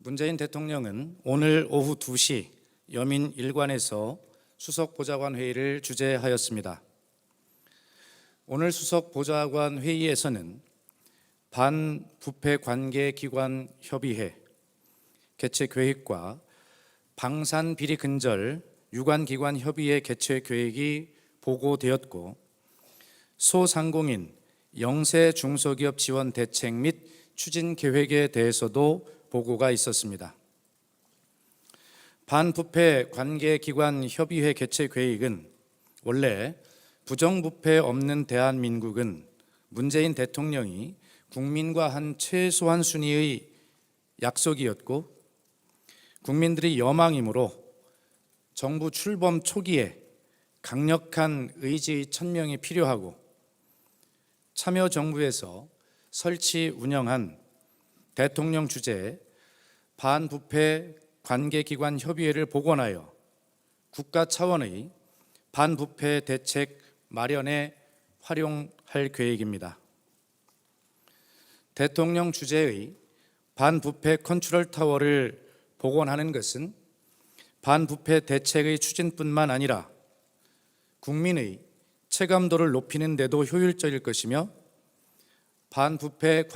문재인 대통령은 오늘 오후 2시 여민 일관에서 수석보좌관 회의를 주재하였습니다. 오늘 수석보좌관 회의에서는 반부패 관계기관 협의회 개최 계획과 방산비리 근절 유관기관 협의회 개최 계획이 보고되었고, 소상공인 영세 중소기업 지원 대책 및 추진 계획에 대해서도 보고가 있었습니다. 반부패 관계기관 협의회 개최 계획은 원래 부정부패 없는 대한민국은 문재인 대통령이 국민과 한 최소한 순위의 약속이었고, 국민들의 여망이므로 정부 출범 초기에 강력한 의지의 천명이 필요하고, 참여정부에서 설치 운영한 대통령 주재 반부패 관계기관 협의회를 복원하여 국가 차원의 반부패 대책 마련에 활용할 계획입니다. 대통령 주재의 반부패 컨트롤 타워를 복원하는 것은 반부패 대책의 추진뿐만 아니라 국민의 체감도를 높이는 데도 효율적일 것이며, 반부패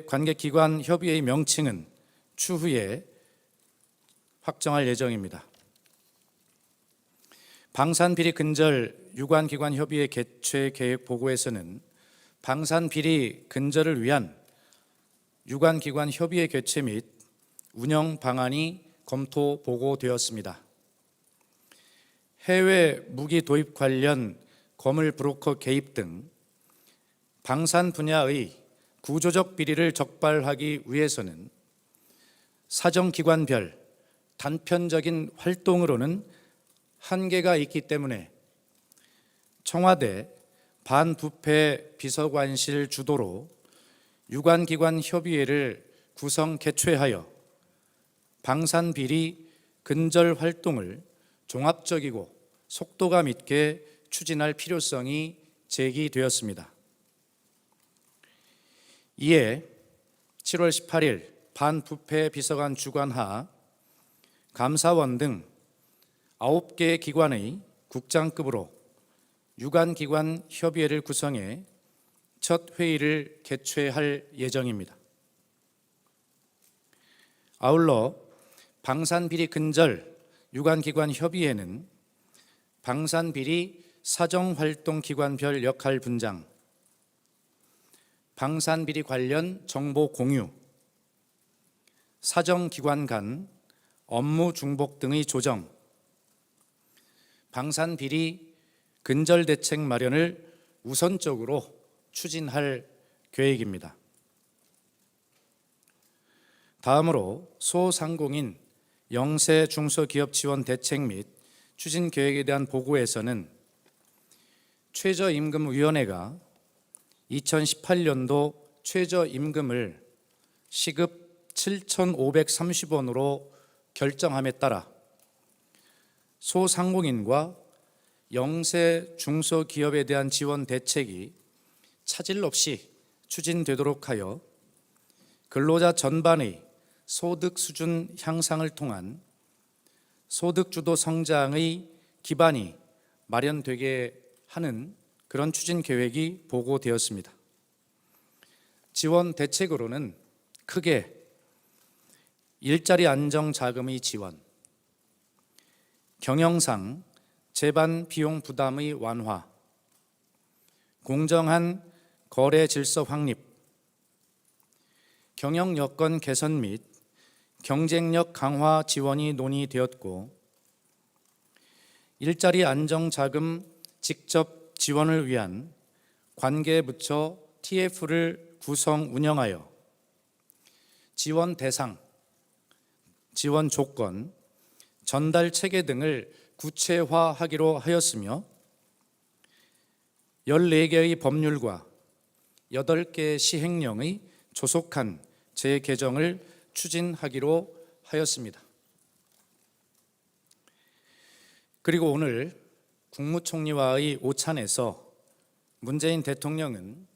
관계기관 협의회의 명칭은 추후에 확정할 예정입니다. 방산비리 근절 유관기관 협의회 개최 계획 보고에서는 방산비리 근절을 위한 유관기관 협의회 개최 및 운영 방안이 검토 보고되었습니다. 해외 무기 도입 관련 거물 브로커 개입 등 방산 분야의 구조적 비리를 적발하기 위해서는 사정기관별 단편적인 활동으로는 한계가 있기 때문에 청와대 반부패 비서관실 주도로 유관기관 협의회를 구성 개최하여 방산비리 근절 활동을 종합적이고 속도감 있게 추진할 필요성이 제기되었습니다. 이에 7월 18일 반부패 비서관 주관하 감사원 등 9개 기관의 국장급으로 유관기관 협의회를 구성해 첫 회의를 개최할 예정입니다. 아울러 방산비리 근절 유관기관 협의회는 방산비리 사정활동기관별 역할 분장, 방산비리 관련 정보 공유, 사정기관 간 업무 중복 등의 조정, 방산비리 근절 대책 마련을 우선적으로 추진할 계획입니다. 다음으로 소상공인 영세 중소기업 지원 대책 및 추진 계획에 대한 보고에서는 최저임금위원회가 2018년도 최저임금을 시급 7,530원으로 결정함에 따라 소상공인과 영세 중소기업에 대한 지원 대책이 차질 없이 추진되도록 하여 근로자 전반의 소득 수준 향상을 통한 소득주도 성장의 기반이 마련되게 하는 그런 추진 계획이 보고되었습니다. 지원 대책으로는 크게 일자리 안정 자금의 지원, 경영상 재반 비용 부담의 완화, 공정한 거래 질서 확립, 경영 여건 개선 및 경쟁력 강화 지원이 논의되었고, 일자리 안정 자금 직접 지원을 위한 관계부처 TF를 구성 운영하여 지원 대상, 지원 조건, 전달 체계 등을 구체화하기로 하였으며, 14개의 법률과 8개 시행령의 조속한 재개정을 추진하기로 하였습니다. 그리고 오늘 국무총리와의 오찬에서 문재인 대통령은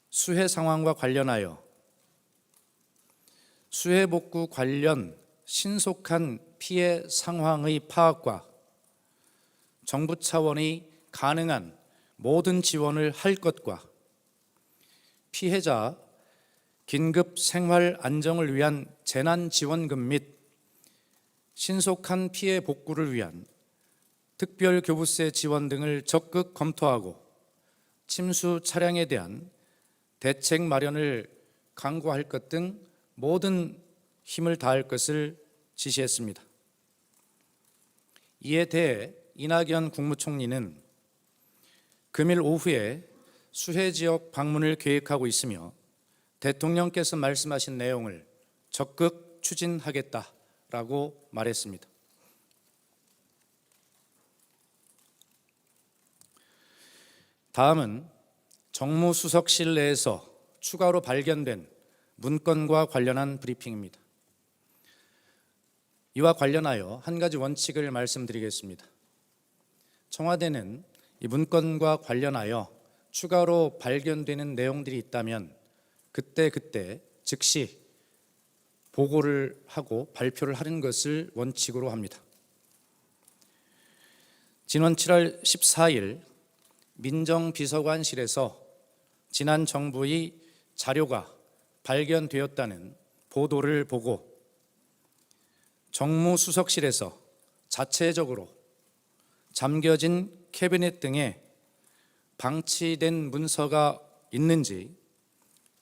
수해 상황과 관련하여 수해복구 관련 신속한 피해 상황의 파악과 정부 차원의 가능한 모든 지원을 할 것과 피해자 긴급 생활 안정을 위한 재난지원금 및 신속한 피해 복구를 위한 특별교부세 지원 등을 적극 검토하고 침수 차량에 대한 대책 마련을 강구할 것 등 모든 힘을 다할 것을 지시했습니다. 이에 대해 이낙연 국무총리는 금일 오후에 수해 지역 방문을 계획하고 있으며 대통령께서 말씀하신 내용을 적극 추진하겠다라고 말했습니다. 다음은 정무수석실 내에서 추가로 발견된 문건과 관련한 브리핑입니다. 이와 관련하여 한 가지 원칙을 말씀드리겠습니다. 청와대는 이 문건과 관련하여 추가로 발견되는 내용들이 있다면 그때 즉시 보고를 하고 발표를 하는 것을 원칙으로 합니다. 지난 7월 14일 민정비서관실에서 지난 정부의 자료가 발견되었다는 보도를 보고 정무수석실에서 자체적으로 잠겨진 캐비넷 등에 방치된 문서가 있는지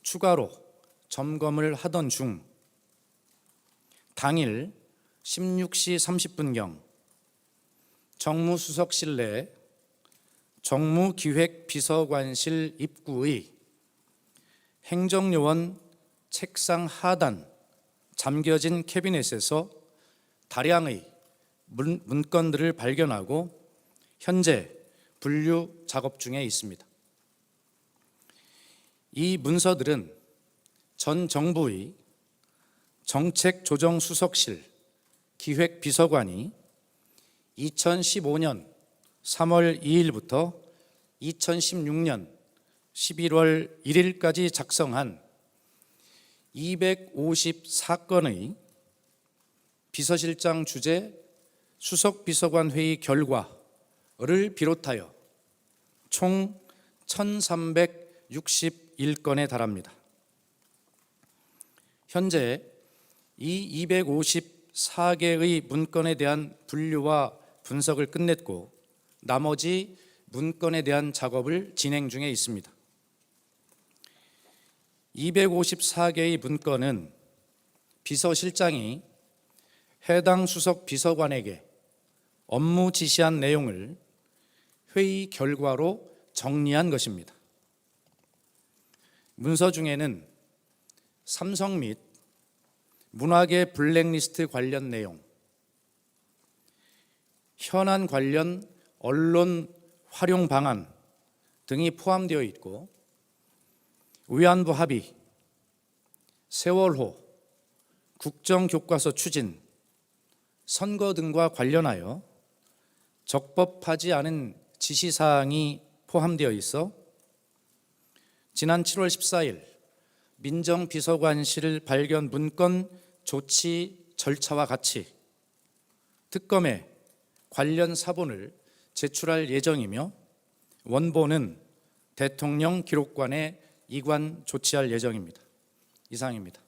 추가로 점검을 하던 중 당일 16시 30분경 정무수석실 내 정무기획비서관실 입구의 행정요원 책상 하단 잠겨진 캐비넷에서 다량의 문건들을 발견하고 현재 분류 작업 중에 있습니다. 이 문서들은 전 정부의 정책조정수석실 기획비서관이 2015년 3월 2일부터 2016년 11월 1일까지 작성한 254건의 비서실장 주재 수석비서관 회의 결과를 비롯하여 총 1361건에 달합니다. 현재 이 254개의 문건에 대한 분류와 분석을 끝냈고 나머지 문건에 대한 작업을 진행 중에 있습니다. 254개의 문건은 비서실장이 해당 수석 비서관에게 업무 지시한 내용을 회의 결과로 정리한 것입니다. 문서 중에는 삼성 및 문화계 블랙리스트 관련 내용, 현안 관련 언론 활용 방안 등이 포함되어 있고 위안부 합의, 세월호, 국정교과서 추진, 선거 등과 관련하여 적법하지 않은 지시사항이 포함되어 있어 지난 7월 14일 민정비서관실 발견 문건 조치 절차와 같이 특검에 관련 사본을 제출할 예정이며 원본은 대통령 기록관에 이관 조치할 예정입니다. 이상입니다.